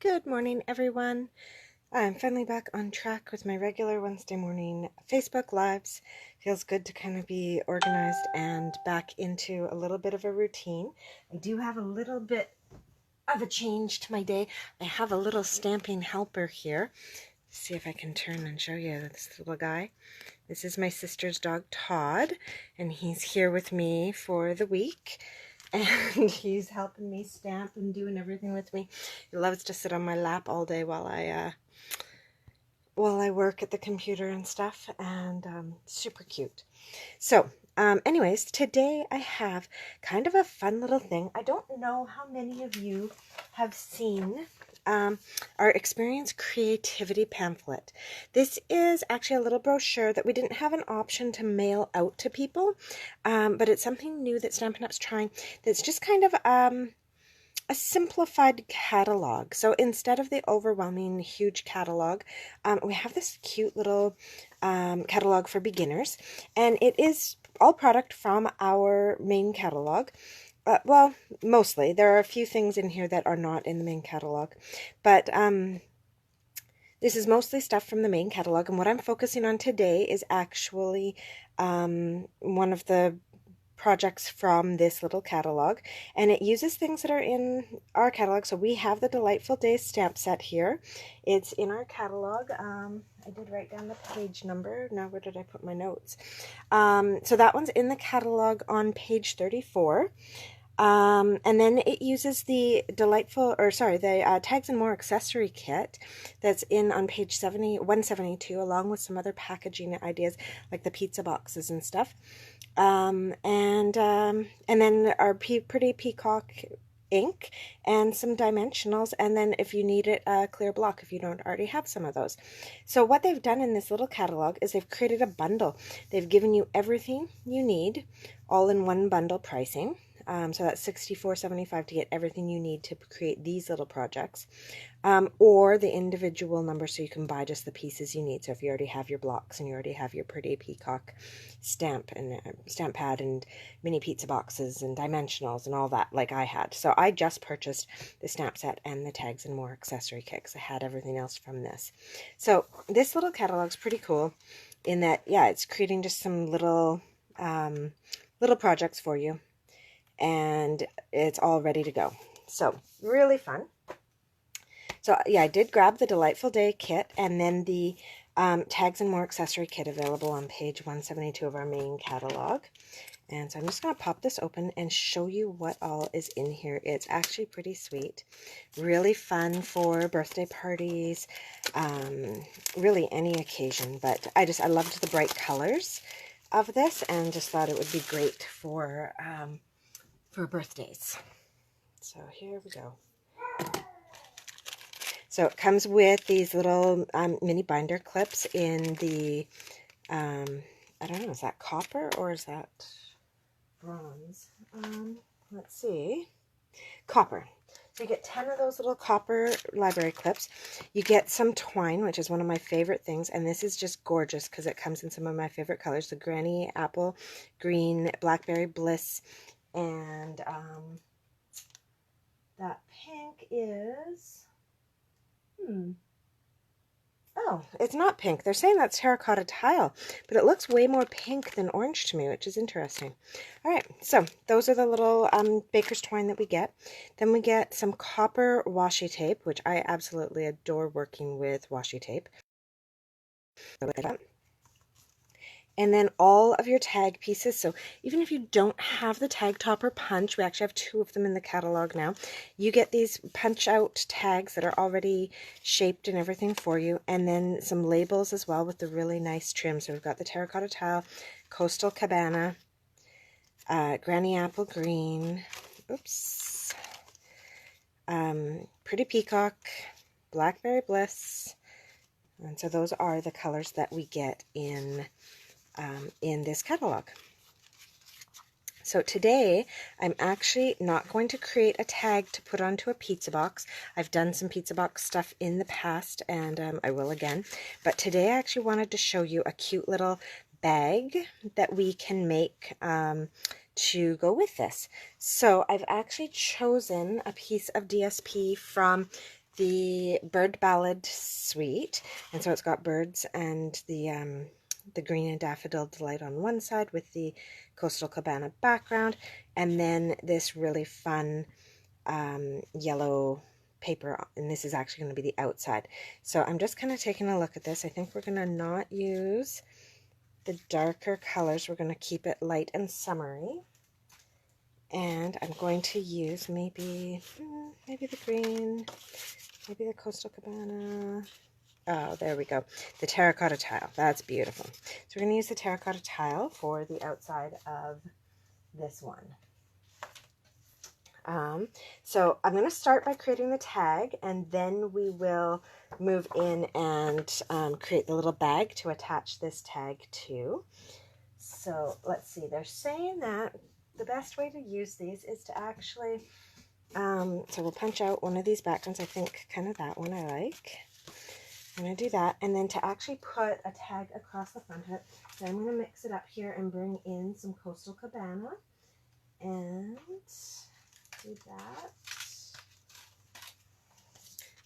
Good morning, everyone. I'm finally back on track with my regular Wednesday morning Facebook Lives. Feels good to kind of be organized and back into a little bit of a routine. I do have a little bit of a change to my day. I have a little stamping helper here. See if I can turn and show you this little guy. This is my sister's dog, Todd, and he's here with me for the week. And he's helping me stamp and doing everything with me. He loves to sit on my lap all day while I work at the computer and stuff, and super cute. So, anyways, today I have kind of a fun little thing. I don't know how many of you have seen our Experience Creativity pamphlet. This is actually a little brochure that we didn't have an option to mail out to people, but it's something new that Stampin' Up's trying that's just kind of a simplified catalog. So instead of the overwhelming huge catalog, we have this cute little catalog for beginners, and it is all product from our main catalog. Well, mostly. There are a few things in here that are not in the main catalog, but this is mostly stuff from the main catalog, and what I'm focusing on today is actually one of the projects from this little catalog, and it uses things that are in our catalog. So we have the Delightful Days stamp set here. It's in our catalog. I did write down the page number. Now where did I put my notes? So that one's in the catalog on page 34. And then it uses the Tags and More accessory kit that's in on page 172, along with some other packaging ideas like the pizza boxes and stuff. And then our pretty peacock ink and some dimensionals, and then if you need it, a clear block if you don't already have some of those. So what they've done in this little catalog is they've created a bundle. They've given you everything you need all in one bundle pricing. So that's $64.75 to get everything you need to create these little projects, or the individual number, so you can buy just the pieces you need. So if you already have your blocks and you already have your pretty peacock stamp and stamp pad and mini pizza boxes and dimensionals and all that, like I had. So I just purchased the stamp set and the Tags and More accessory kit because I had everything else from this. So this little catalog's pretty cool in that, yeah, it's creating just some little projects for you, and it's all ready to go. So really fun. So yeah, I did grab the Delightful Day kit and then the Tags and More accessory kit available on page 172 of our main catalog. And so I'm just going to pop this open and show you what all is in here. It's actually pretty sweet. Really fun for birthday parties, really any occasion. But I loved the bright colors of this and just thought it would be great for birthdays. So here we go. So it comes with these little mini binder clips in the, I don't know, is that copper or is that bronze? Let's see. Copper. So you get 10 of those little copper library clips. You get some twine, which is one of my favorite things, and this is just gorgeous because it comes in some of my favorite colors, the Granny Apple Green, Blackberry Bliss, and that pink is, oh, it's not pink. They're saying that's terracotta tile, but it looks way more pink than orange to me, which is interesting. All right, so those are the little baker's twine that we get. Then we get some copper washi tape, which I absolutely adore working with washi tape. And then all of your tag pieces. So even if you don't have the tag topper punch, we actually have 2 of them in the catalog now. You get these punch out tags that are already shaped and everything for you. And then some labels as well with the really nice trim. So we've got the terracotta tile, coastal cabana, Granny Apple Green, oops, pretty peacock, Blackberry Bliss. And so those are the colors that we get in this catalog. So today I'm actually not going to create a tag to put onto a pizza box. I've done some pizza box stuff in the past, and I will again. But today I actually wanted to show you a cute little bag that we can make to go with this. So I've actually chosen a piece of DSP from the Bird Ballad Suite, and so it's got birds and the green and daffodil delight on one side with the Coastal Cabana background, and then this really fun yellow paper, and this is actually going to be the outside. So I'm just kind of taking a look at this. I think we're going to not use the darker colors. We're going to keep it light and summery, and I'm going to use maybe the green, maybe the Coastal Cabana. Oh, there we go. The terracotta tile. That's beautiful. So we're going to use the terracotta tile for the outside of this one. So I'm going to start by creating the tag, and then we will move in and create the little bag to attach this tag to. So let's see. They're saying that the best way to use these is to actually, so we'll punch out one of these backgrounds. I think kind of that one I like. I'm going to do that, and then to actually put a tag across the front of it, then I'm going to mix it up here and bring in some Coastal Cabana and do that.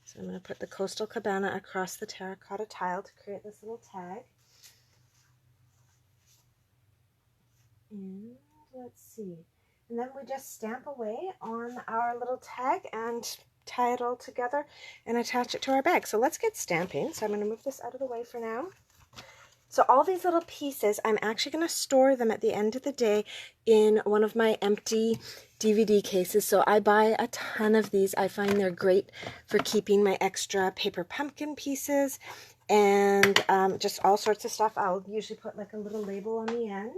So I'm going to put the Coastal Cabana across the terracotta tile to create this little tag. And let's see. And then we just stamp away on our little tag and tie it all together and attach it to our bag. So let's get stamping. So I'm going to move this out of the way for now. So all these little pieces, I'm actually going to store them at the end of the day in one of my empty DVD cases. So I buy a ton of these. I find they're great for keeping my extra paper pumpkin pieces and just all sorts of stuff. I'll usually put like a little label on the end.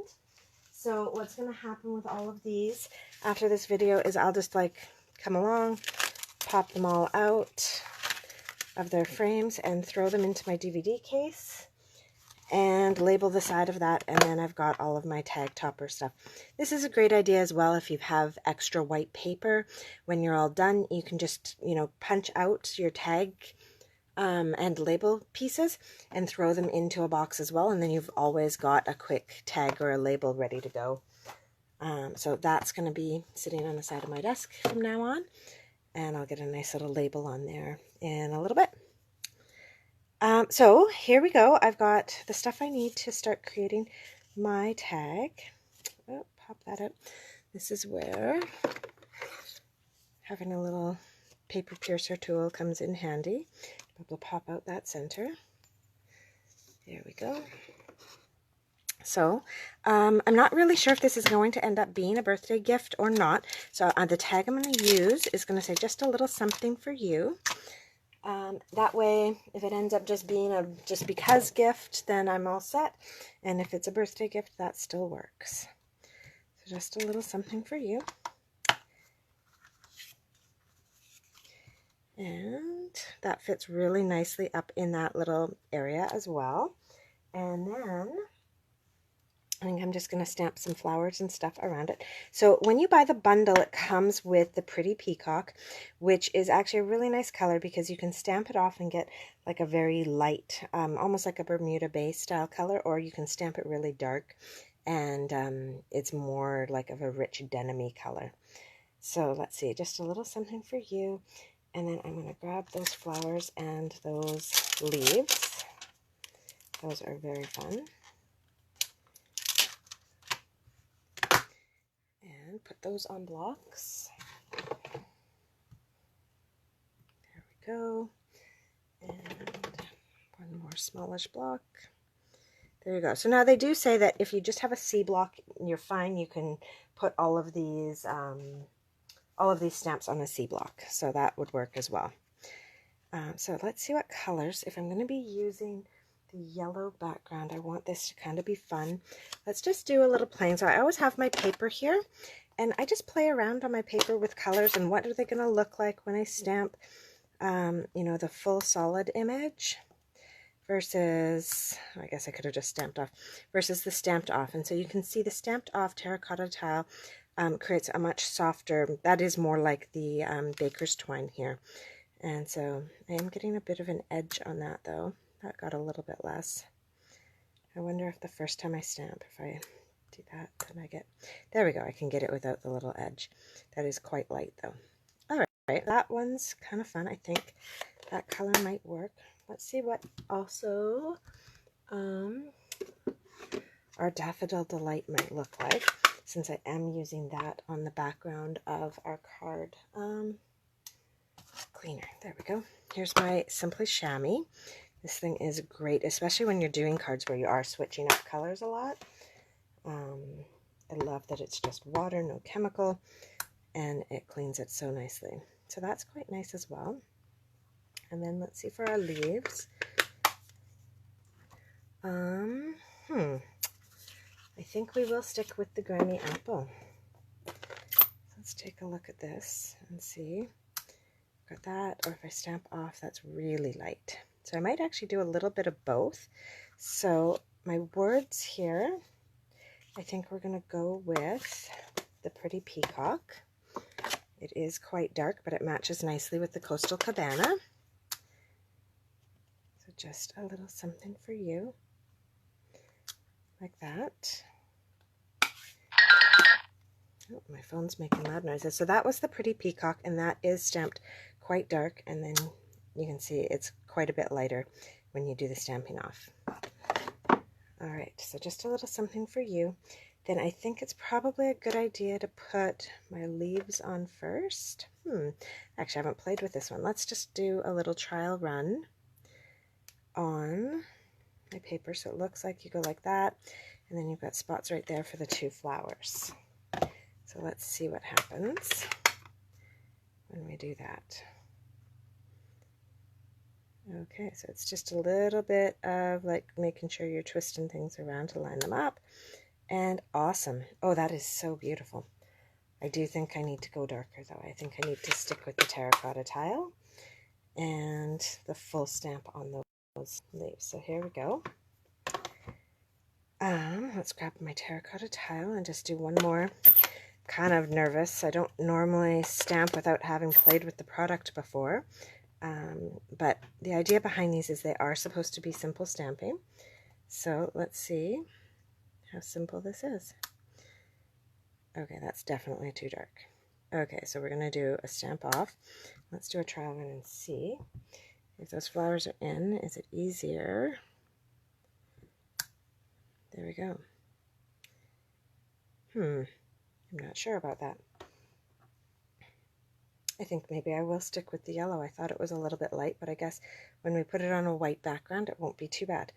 So what's going to happen with all of these after this video is I'll just like come along, pop them all out of their frames and throw them into my DVD case and label the side of that, and then I've got all of my tag topper stuff. This is a great idea as well if you have extra white paper. When you're all done, you can just, you know, punch out your tag and label pieces and throw them into a box as well, and then you've always got a quick tag or a label ready to go. So that's going to be sitting on the side of my desk from now on, and I'll get a nice little label on there in a little bit. So here we go. I've got the stuff I need to start creating my tag. Oh, pop that out. This is where having a little paper piercer tool comes in handy. We'll pop out that center. There we go. So I'm not really sure if this is going to end up being a birthday gift or not. So the tag I'm going to use is going to say just a little something for you. That way, if it ends up just being a just because gift, then I'm all set. And if it's a birthday gift, that still works. So just a little something for you. And that fits really nicely up in that little area as well. And then I think I'm just going to stamp some flowers and stuff around it. So when you buy the bundle, it comes with the Pretty Peacock, which is actually a really nice color because you can stamp it off and get like a very light, almost like a Bermuda Bay style color, or you can stamp it really dark and it's more like of a rich denim-y color. So let's see, just a little something for you. And then I'm going to grab those flowers and those leaves. Those are very fun. And put those on blocks. There we go. And one more smallish block. There you go. So now they do say that if you just have a C block, you're fine. You can put all of these stamps on a C block. So that would work as well. So let's see what colors. If I'm going to be using the yellow background, I want this to kind of be fun. Let's just do a little plain. So I always have my paper here, and I just play around on my paper with colors and what are they going to look like when I stamp, you know, the full solid image versus, I guess I could have just stamped off, versus the stamped off. And so you can see the stamped off terracotta tile creates a much softer, that is more like the baker's twine here. And so I am getting a bit of an edge on that though. That got a little bit less. I wonder if the first time I stamp, if I do that, then I get, there we go, I can get it without the little edge. That is quite light though. right, that one's kind of fun. I think that color might work. Let's see what also our Daffodil Delight might look like, since I am using that on the background of our card cleaner. There we go. Here's my Simply Chamois. This thing is great, especially when you're doing cards where you are switching up colors a lot. I love that it's just water, no chemical, and it cleans it so nicely. So that's quite nice as well. And then let's see for our leaves. I think we will stick with the Granny Apple. Let's take a look at this and see. Got that, or if I stamp off, that's really light. So I might actually do a little bit of both. So my words here, I think we're going to go with the Pretty Peacock. It is quite dark, but it matches nicely with the Coastal Cabana. So just a little something for you, like that. Oh, my phone's making loud noises. So that was the Pretty Peacock, and that is stamped quite dark, and then you can see it's quite a bit lighter when you do the stamping off. All right, so just a little something for you. Then I think it's probably a good idea to put my leaves on first. Actually, I haven't played with this one. Let's just do a little trial run on my paper. So it looks like you go like that, and then you've got spots right there for the two flowers. So let's see what happens when we do that. Okay, so it's just a little bit of like making sure you're twisting things around to line them up. And awesome. Oh, that is so beautiful. I do think I need to go darker though. I think I need to stick with the terracotta tile and the full stamp on those leaves. So here we go. Let's grab my terracotta tile and just do one more. Kind of nervous. I don't normally stamp without having played with the product before. But the idea behind these is they are supposed to be simple stamping. So let's see how simple this is. Okay, that's definitely too dark. Okay, so we're going to do a stamp off. Let's do a trial run and see if those flowers are in. Is it easier? There we go. I'm not sure about that. I think maybe I will stick with the yellow. I thought it was a little bit light, but I guess when we put it on a white background, it won't be too bad.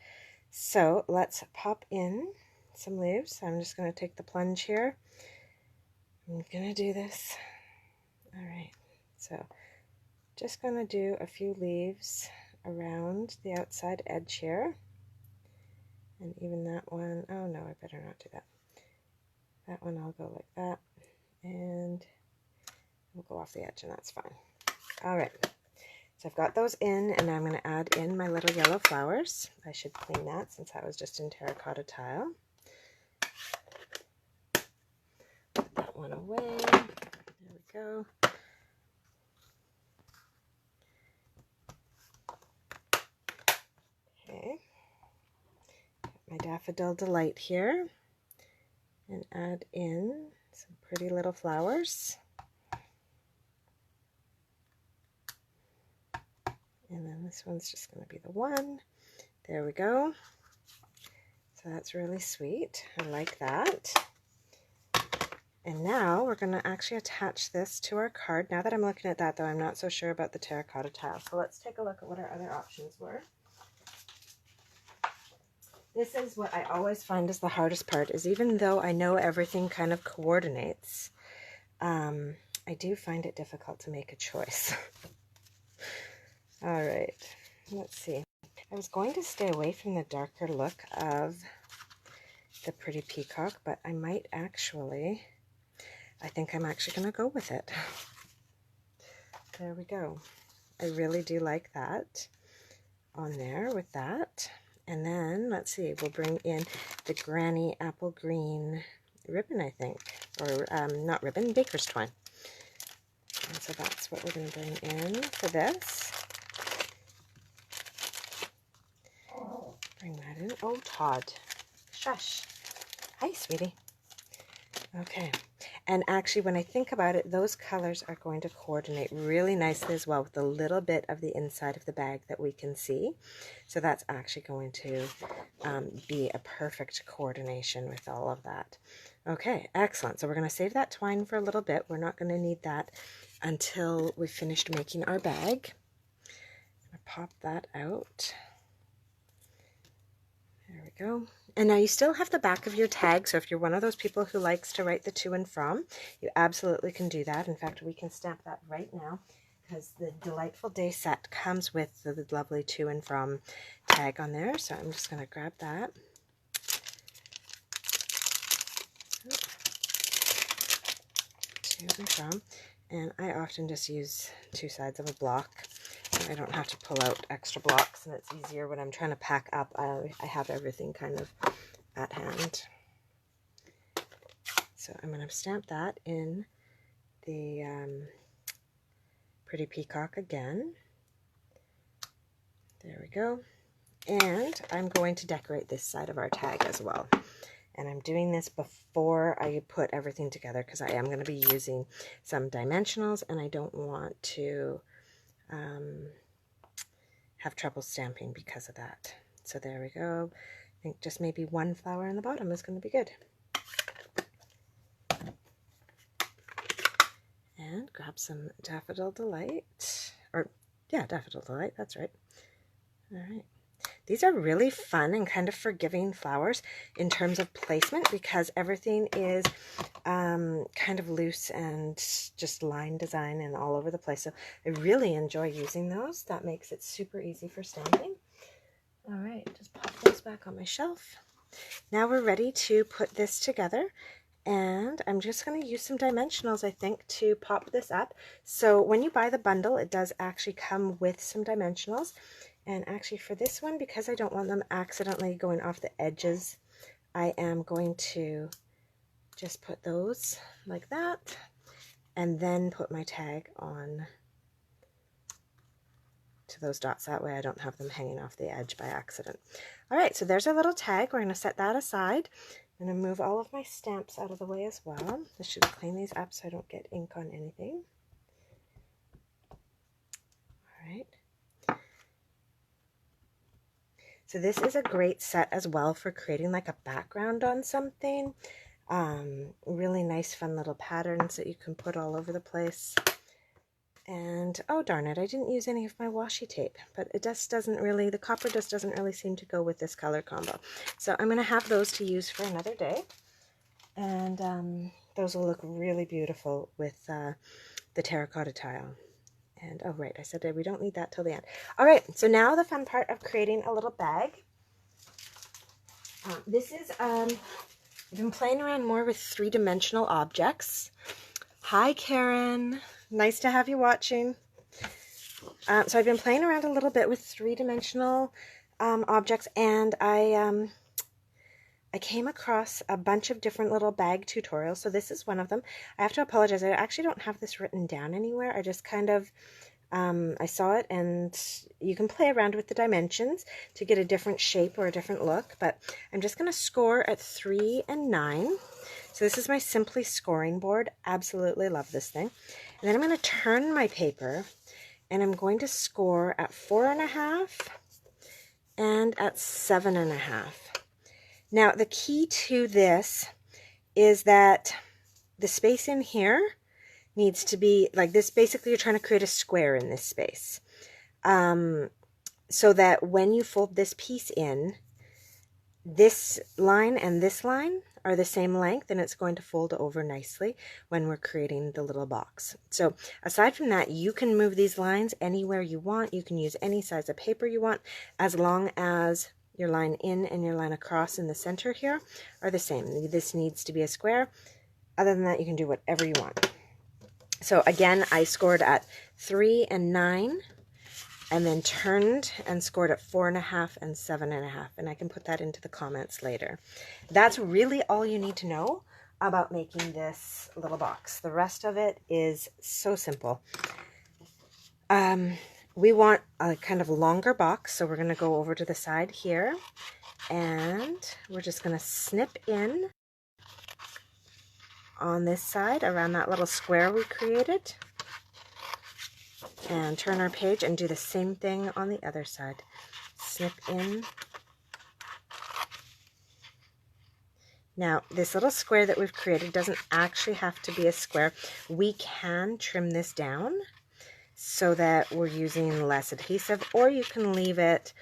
So let's pop in some leaves. I'm just going to take the plunge here. I'm going to do this. All right, so just going to do a few leaves around the outside edge here. And even that one, oh no, I better not do that. That one I'll go like that. And we'll go off the edge, and that's fine. All right, so I've got those in, and I'm going to add in my little yellow flowers. I should clean that since I was just in terracotta tile. Put that one away. There we go. Okay, got my Daffodil Delight here, and add in some pretty little flowers. And then this one's just going to be the one. There we go. So that's really sweet. I like that. And now we're going to actually attach this to our card. Now that I'm looking at that, though, I'm not so sure about the terracotta tile. So let's take a look at what our other options were. This is what I always find is the hardest part, is even though I know everything kind of coordinates, I do find it difficult to make a choice. All right, let's see. I was going to stay away from the darker look of the Pretty Peacock, but I might actually, I think I'm actually going to go with it. There we go. I really do like that on there with that. And then, let's see, we'll bring in the Granny Apple Green ribbon, I think. Or, not ribbon, baker's twine. And so that's what we're going to bring in for this. Bring that in. Oh, Todd. Shush. Hi, sweetie. Okay. And actually, when I think about it, those colors are going to coordinate really nicely as well with a little bit of the inside of the bag that we can see. So that's actually going to be a perfect coordination with all of that. Okay, excellent. So we're going to save that twine for a little bit. We're not going to need that until we finished making our bag. I'm going to pop that out. There we go. And now you still have the back of your tag, so if you're one of those people who likes to write the to and from, you absolutely can do that. In fact, we can stamp that right now because the Delightful Day set comes with the lovely to and from tag on there. So I'm just going to grab that. To and from. And I often just use 2 sides of a block. I don't have to pull out extra blocks, and it's easier when I'm trying to pack up. I have everything kind of at hand. So I'm going to stamp that in the Pretty Peacock again. There we go. And I'm going to decorate this side of our tag as well. And I'm doing this before I put everything together because I am going to be using some dimensionals, and I don't want to have trouble stamping because of that. So there we go. I think just maybe 1 flower in the bottom is going to be good. And grab some Daffodil Delight, or yeah, Daffodil Delight, that's right. All right. These are really fun and kind of forgiving flowers in terms of placement because everything is kind of loose and just line design and all over the place. So I really enjoy using those. That makes it super easy for stamping. All right, just pop those back on my shelf. Now we're ready to put this together. And I'm just going to use some dimensionals, I think, to pop this up. So when you buy the bundle, it does actually come with some dimensionals. And actually for this one, because I don't want them accidentally going off the edges, I am going to just put those like that and then put my tag on to those dots. That way I don't have them hanging off the edge by accident. All right, so there's our little tag. We're going to set that aside. I'm going to move all of my stamps out of the way as well. I should clean these up so I don't get ink on anything. All right. So this is a great set as well for creating like a background on something. Really nice fun little patterns that you can put all over the place. And oh darn it, I didn't use any of my washi tape, but it just doesn't really, the copper just doesn't really seem to go with this color combo. So I'm going to have those to use for another day. And those will look really beautiful with the terracotta tile. And, oh, right, I said we don't need that till the end. All right, so now the fun part of creating a little bag. This is, I've been playing around more with 3-dimensional objects. Hi, Karen. Nice to have you watching. So I've been playing around a little bit with 3-dimensional objects, and I came across a bunch of different little bag tutorials. So this is one of them. I have to apologize. I actually don't have this written down anywhere. I just kind of, I saw it, and you can play around with the dimensions to get a different shape or a different look. But I'm just going to score at 3 and 9. So this is my Simply scoring board. Absolutely love this thing. And then I'm going to turn my paper, and I'm going to score at 4.5 and at 7.5. Now, the key to this is that the space in here needs to be like this. Basically, you're trying to create a square in this space so that when you fold this piece in, this line and this line are the same length, and it's going to fold over nicely when we're creating the little box. So aside from that, you can move these lines anywhere you want. You can use any size of paper you want, as long as your line in and your line across in the center here are the same. This needs to be a square. Other than that, you can do whatever you want. So again, I scored at 3 and 9, and then turned and scored at 4.5 and 7.5. And I can put that into the comments later. That's really all you need to know about making this little box. The rest of it is so simple. We want a kind of longer box, so we're going to go over to the side here, and we're just going to snip in on this side around that little square we created. And turn our page and do the same thing on the other side. Snip in. Now, this little square that we've created doesn't actually have to be a square. We can trim this down so that we're using less adhesive, or you can leave it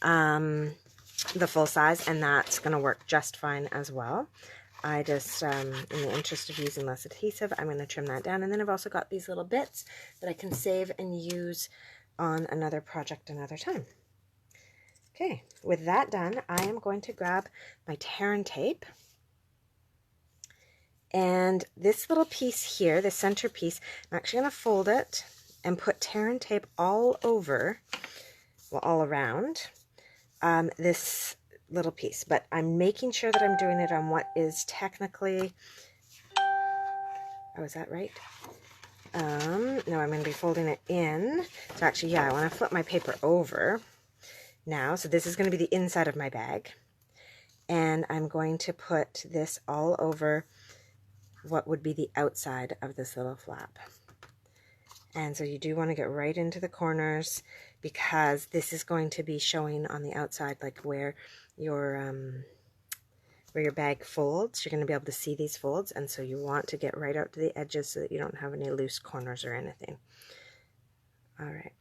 the full size, and that's going to work just fine as well. I just, in the interest of using less adhesive, I'm going to trim that down. And then I've also got these little bits that I can save and use on another project another time. Okay, with that done, I am going to grab my tear and tape. And this little piece here, the center piece, I'm actually going to fold it and put tear and tape all over, well, all around this little piece. But I'm making sure that I'm doing it on what is technically, oh, is that right? No, I'm going to be folding it in. So actually, yeah, I want to flip my paper over now. So this is going to be the inside of my bag. And I'm going to put this all over what would be the outside of this little flap. And so you do want to get right into the corners, because this is going to be showing on the outside, like where your bag folds. You're going to be able to see these folds, and so you want to get right out to the edges so that you don't have any loose corners or anything. All right,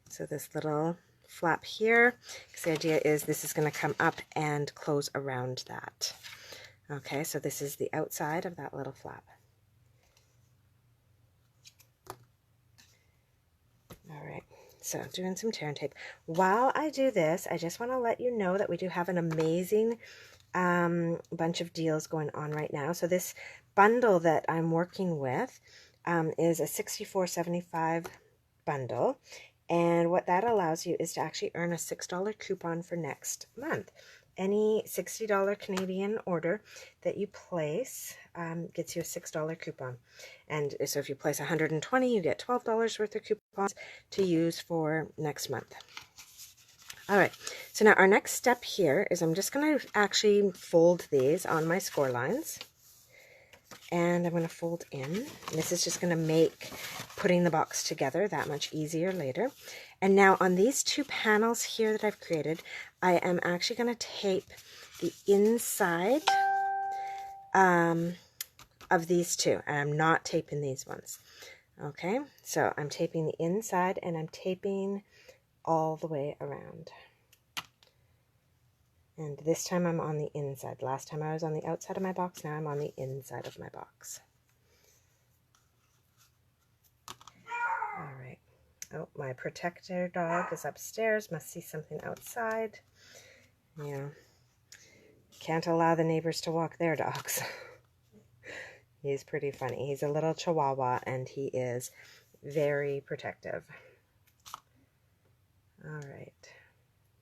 so this little flap here, because the idea is this is going to come up and close around that. Okay, so this is the outside of that little flap. All right, so doing some tear and tape. While I do this, I just want to let you know that we do have an amazing bunch of deals going on right now. So this bundle that I'm working with is a $64.75 bundle. And what that allows you is to actually earn a $6 coupon for next month. Any $60 Canadian order that you place gets you a $6 coupon. And so if you place 120, you get $12 worth of coupons to use for next month. All right, so now our next step here is I'm just going to actually fold these on my score lines. And I'm going to fold in. This is just going to make putting the box together that much easier later. And now on these two panels here that I've created, I am actually going to tape the inside of these two. And I'm not taping these ones. Okay, so I'm taping the inside, and I'm taping all the way around. And this time I'm on the inside. Last time I was on the outside of my box. Now I'm on the inside of my box. All right. Oh, my protector dog is upstairs. Must see something outside. Yeah. Can't allow the neighbors to walk their dogs. He's pretty funny. He's a little Chihuahua, and he is very protective. All right.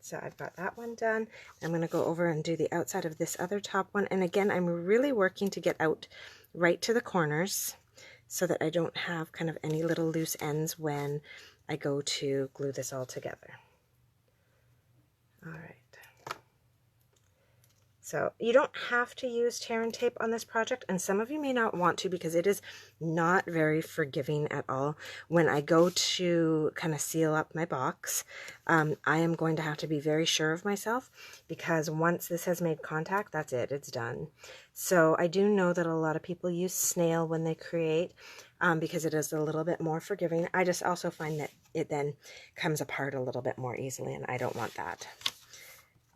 So I've got that one done. I'm going to go over and do the outside of this other top one. And again, I'm really working to get out right to the corners so that I don't have kind of any little loose ends when I go to glue this all together. All right. So you don't have to use tear and tape on this project, and some of you may not want to because it is not very forgiving at all. When I go to kind of seal up my box, I am going to have to be very sure of myself, because once this has made contact, that's it, it's done. So I do know that a lot of people use snail when they create because it is a little bit more forgiving. I just also find that it then comes apart a little bit more easily, and I don't want that.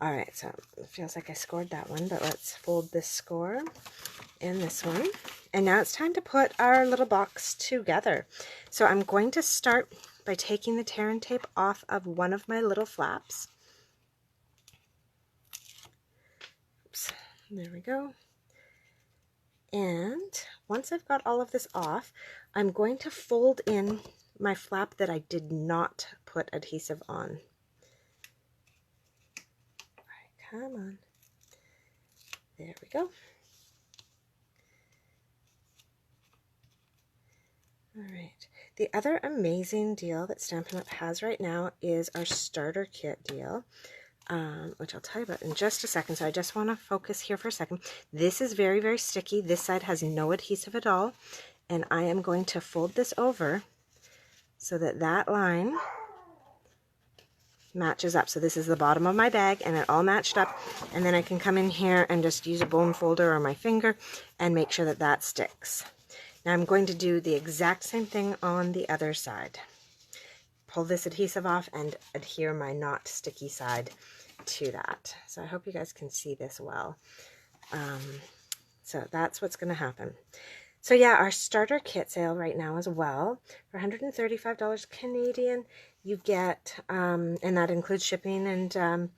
All right, so it feels like I scored that one, but let's fold this score in this one. And now it's time to put our little box together. So I'm going to start by taking the tear and tape off of one of my little flaps. Oops, there we go. And once I've got all of this off, I'm going to fold in my flap that I did not put adhesive on. Come on. There we go. All right. The other amazing deal that Stampin' Up! Has right now is our starter kit deal. which I'll tell you about in just a second. So I just want to focus here for a second. This is very, very sticky. This side has no adhesive at all. And I am going to fold this over so that that line matches up. So this is the bottom of my bag and it all matched up. And then I can come in here and just use a bone folder or my finger and make sure that that sticks. Now I'm going to do the exact same thing on the other side. Pull this adhesive off and adhere my not sticky side to that. So I hope you guys can see this well. So that's what's going to happen. So yeah, our starter kit sale right now as well, for $135 Canadian, you get, and that includes shipping and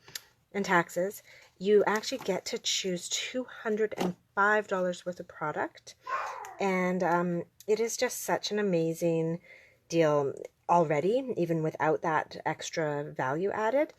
taxes, you actually get to choose $205 worth of product. And it is just such an amazing deal already, even without that extra value added,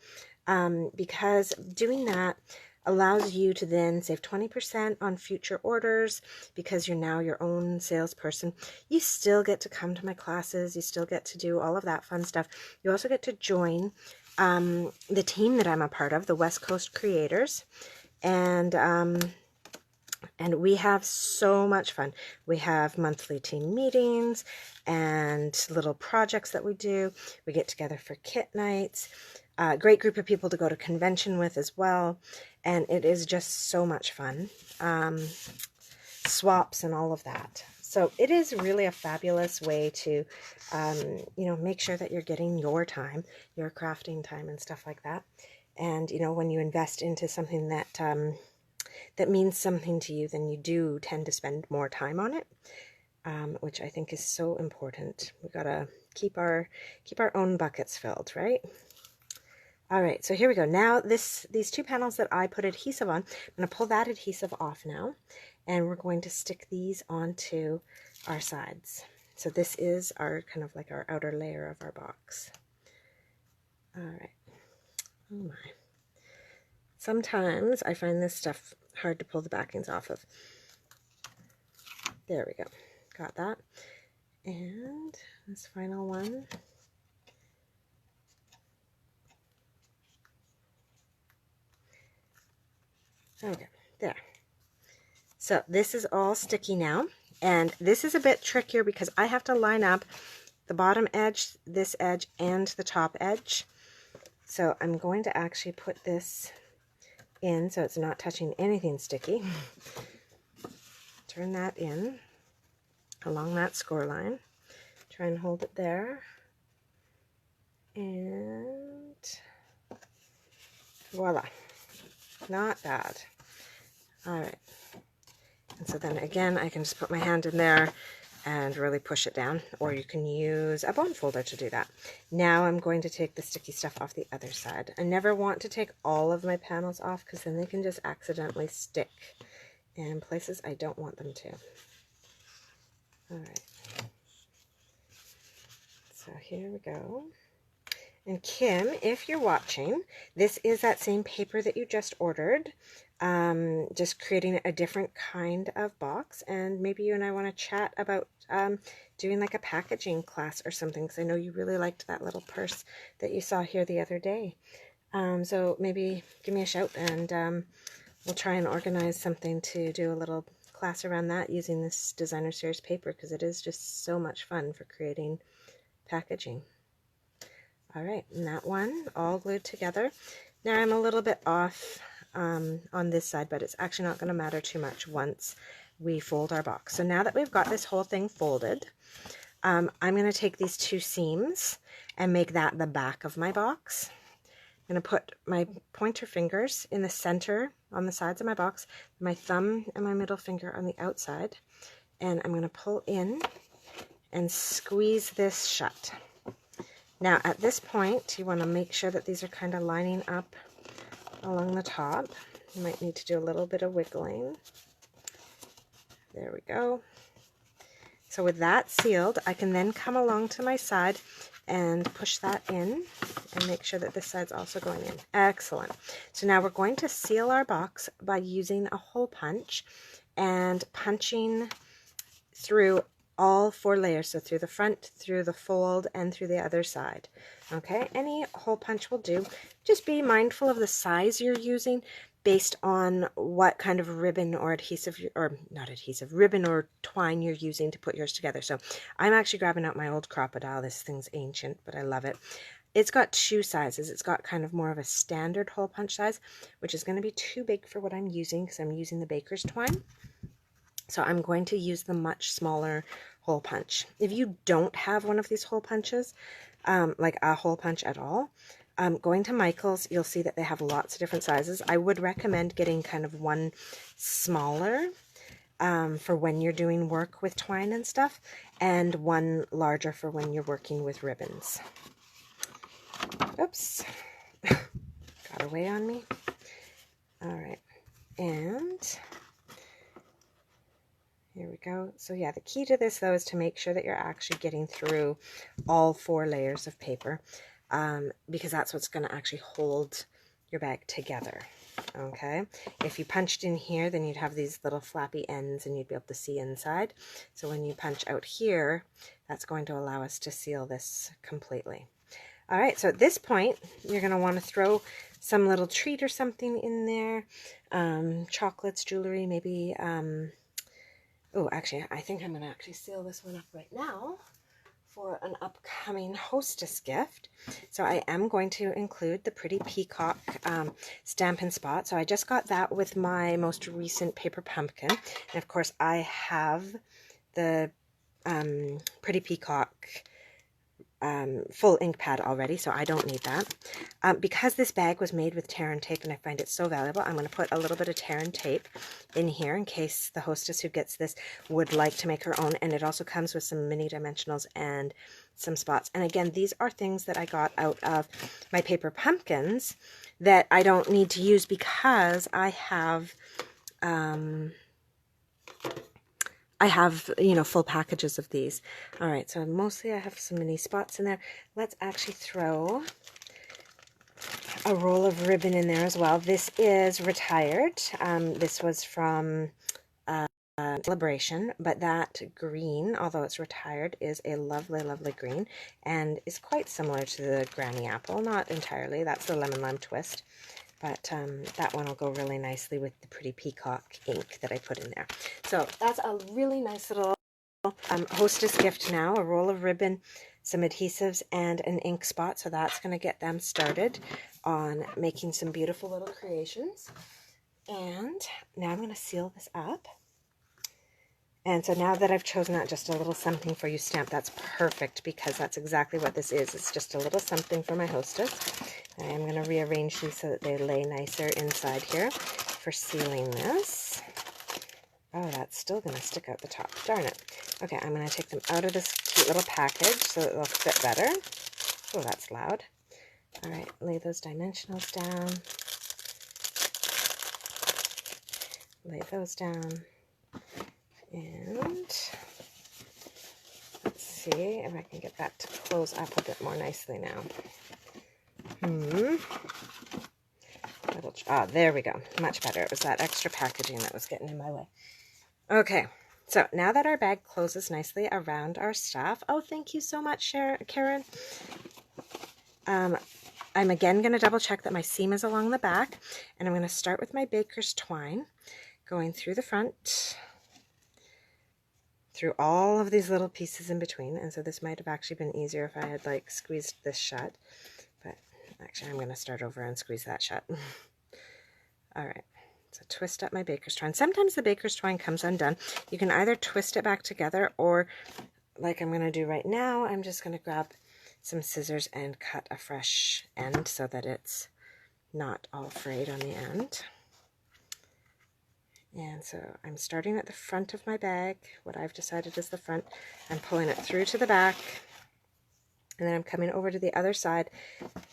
because doing that allows you to then save 20% on future orders because you're now your own salesperson. You still get to come to my classes. You still get to do all of that fun stuff. You also get to join the team that I'm a part of, the West Coast Creators. And we have so much fun. We have monthly team meetings and little projects that we do. We get together for kit nights. Great group of people to go to convention with as well. And it is just so much fun. Swaps and all of that. So it is really a fabulous way to, you know, make sure that you're getting your time, your crafting time and stuff like that. And, you know, when you invest into something that, that means something to you, then you do tend to spend more time on it, which I think is so important. We've got to keep our own buckets filled, right? All right, so here we go. Now these two panels that I put adhesive on, I'm going to pull that adhesive off now, and we're going to stick these onto our sides. So this is our kind of like our outer layer of our box. All right. Oh my. Sometimes I find this stuff hard to pull the backings off of. There we go. Got that. And this final one. Okay, there. So this is all sticky now, and this is a bit trickier because I have to line up the bottom edge, this edge, and the top edge. So I'm going to actually put this in so it's not touching anything sticky. Turn that in along that score line. Try and hold it there. And voila. Not bad. All right. And so then again, I can just put my hand in there and really push it down, or you can use a bone folder to do that. Now I'm going to take the sticky stuff off the other side. I never want to take all of my panels off because then they can just accidentally stick in places I don't want them to. All right. So here we go. And Kim, if you're watching, this is that same paper that you just ordered. Just creating a different kind of box, and maybe you and I want to chat about doing like a packaging class or something, because I know you really liked that little purse that you saw here the other day. So maybe give me a shout and we'll try and organize something to do a little class around that using this designer series paper, because it is just so much fun for creating packaging. All right, and that one all glued together. Now I'm a little bit off on this side, but it's actually not going to matter too much once we fold our box. So now that we've got this whole thing folded, I'm going to take these two seams and make that the back of my box. I'm going to put my pointer fingers in the center on the sides of my box, my thumb and my middle finger on the outside, and I'm going to pull in and squeeze this shut. Now at this point, you want to make sure that these are kind of lining up along the top. You might need to do a little bit of wiggling. There we go. So with that sealed, I can then come along to my side and push that in and make sure that this side's also going in. Excellent. So now we're going to seal our box by using a hole punch and punching through all 4 layers, so through the front, through the fold, and through the other side. Okay, any hole punch will do. Just be mindful of the size you're using based on what kind of ribbon or adhesive, or not adhesive, ribbon or twine you're using to put yours together. So I'm actually grabbing out my old Crocodile. This thing's ancient, but I love it. It's got two sizes. It's got kind of more of a standard hole punch size, which is going to be too big for what I'm using because I'm using the baker's twine. So I'm going to use the much smaller hole punch. If you don't have one of these hole punches, like a hole punch at all, going to Michael's, you'll see that they have lots of different sizes. I would recommend getting kind of one smaller for when you're doing work with twine and stuff, and one larger for when you're working with ribbons. Oops, got away on me. All right, and here we go. So yeah, the key to this though is to make sure that you're actually getting through all 4 layers of paper, because that's what's going to actually hold your bag together. Okay, if you punched in here, then you'd have these little flappy ends and you'd be able to see inside. So when you punch out here, that's going to allow us to seal this completely. All right, so at this point, you're going to want to throw some little treat or something in there, chocolates, jewelry, maybe. Oh, actually, I think I'm going to actually seal this one up right now for an upcoming hostess gift. So I am going to include the pretty peacock Stampin' Spot. So I just got that with my most recent paper pumpkin. And of course, I have the pretty peacock full ink pad already, so I don't need that. Because this bag was made with tear and tape and I find it so valuable, I'm going to put a little bit of tear and tape in here in case the hostess who gets this would like to make her own. And it also comes with some mini dimensionals and some spots. And again, these are things that I got out of my paper pumpkins that I don't need to use because I have you know, full packages of these. All right, so mostly I have some mini spots in there. Let's actually throw a roll of ribbon in there as well. This is retired. This was from Celebration, but that green, although it's retired, is a lovely, lovely green and is quite similar to the Granny Apple. Not entirely. That's the Lemon Lime Twist. But that one will go really nicely with the pretty peacock ink that I put in there. So that's a really nice little hostess gift now. A roll of ribbon, some adhesives, and an ink spot. So that's going to get them started on making some beautiful little creations. And now I'm going to seal this up. And so now that I've chosen out just a little something for you stamp, that's perfect because that's exactly what this is. It's just a little something for my hostess. I am going to rearrange these so that they lay nicer inside here for sealing this. Oh, that's still going to stick out the top. Darn it. Okay, I'm going to take them out of this cute little package so that they'll fit better. Oh, that's loud. All right, lay those dimensionals down. Lay those down. And let's see if I can get that to close up a bit more nicely now. There we go. Much better. It was that extra packaging that was getting in my way. Okay, so now that our bag closes nicely around our staff. Oh, thank you so much, Karen. I'm again going to double check that my seam is along the back, and I'm going to start with my baker's twine, going through the front, through all of these little pieces in between. And so this might have actually been easier if I had like squeezed this shut, but actually I'm going to start over and squeeze that shut. All right, so twist up my baker's twine. Sometimes the baker's twine comes undone. You can either twist it back together, or like I'm going to do right now, I'm just going to grab some scissors and cut a fresh end so that it's not all frayed on the end. And so I'm starting at the front of my bag, what I've decided is the front. I'm pulling it through to the back, and then I'm coming over to the other side,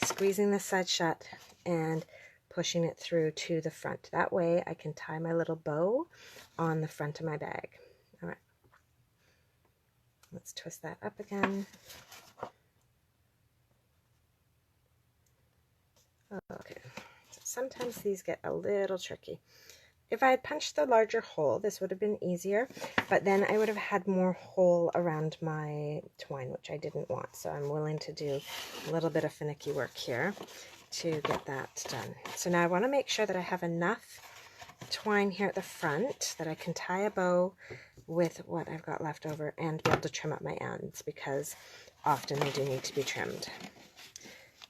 squeezing this side shut and pushing it through to the front. That way I can tie my little bow on the front of my bag. All right, let's twist that up again. Okay, so sometimes these get a little tricky. if I had punched the larger hole, this would have been easier, but then I would have had more hole around my twine, which I didn't want. So I'm willing to do a little bit of finicky work here to get that done. So now I want to make sure that I have enough twine here at the front that I can tie a bow with what I've got left over and be able to trim up my ends, because often they do need to be trimmed.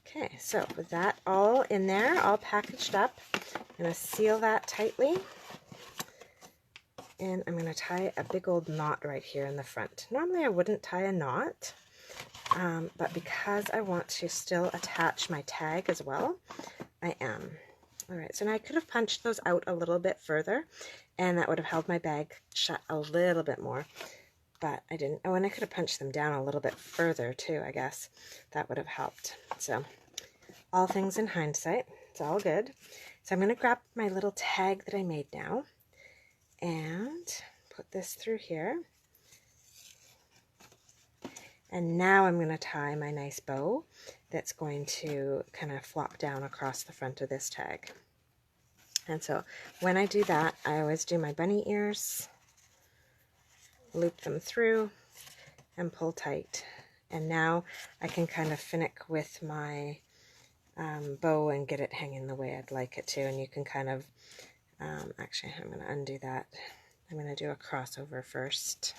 Okay, so with that all in there, all packaged up, I'm going to seal that tightly, and I'm going to tie a big old knot right here in the front. Normally I wouldn't tie a knot, but because I want to still attach my tag as well, I am. Alright, so now I could have punched those out a little bit further, and that would have held my bag shut a little bit more, but I didn't. Oh, and I could have punched them down a little bit further too, I guess. That would have helped. So, all things in hindsight, it's all good. So I'm going to grab my little tag that I made now, and put this through here. And now I'm going to tie my nice bow that's going to kind of flop down across the front of this tag. And so when I do that, I always do my bunny ears, loop them through, and pull tight. And now I can kind of finick with my bow and get it hanging the way I'd like it to. And you can kind of, actually I'm going to undo that. I'm going to do a crossover first.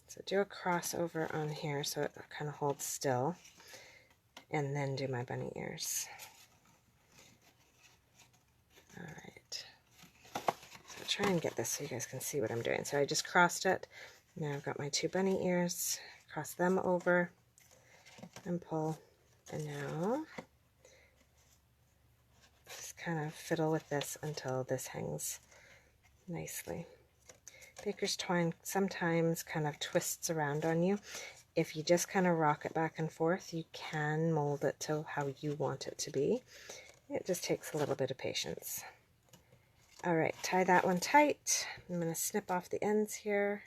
So do a crossover on here so it kind of holds still, and then do my bunny ears. Alright, so try and get this so you guys can see what I'm doing. So I just crossed it, now I've got my 2 bunny ears, cross them over, and pull, and now just kind of fiddle with this until this hangs nicely. Baker's twine sometimes kind of twists around on you. If you just kind of rock it back and forth, you can mold it to how you want it to be. It just takes a little bit of patience. Alright, tie that one tight. I'm going to snip off the ends here.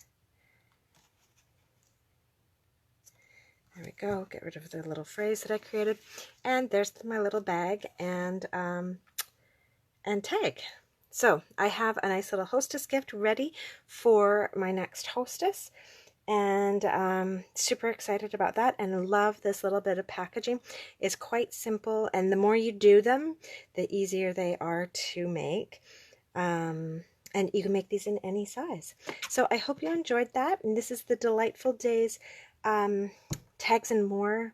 There we go. Get rid of the little phrase that I created. And there's my little bag and tag. So I have a nice little hostess gift ready for my next hostess, and super excited about that, and love this little bit of packaging. It's quite simple, and the more you do them, the easier they are to make. And you can make these in any size. So I hope you enjoyed that, and this is the Delightful Days Tags and More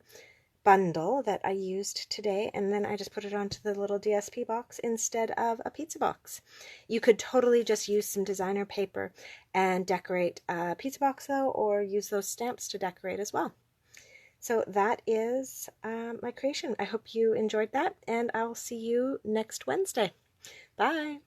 bundle that I used today, and then I just put it onto the little DSP box instead of a pizza box. You could totally just use some designer paper and decorate a pizza box though, or use those stamps to decorate as well. So that is my creation. I hope you enjoyed that, and I'll see you next Wednesday. Bye!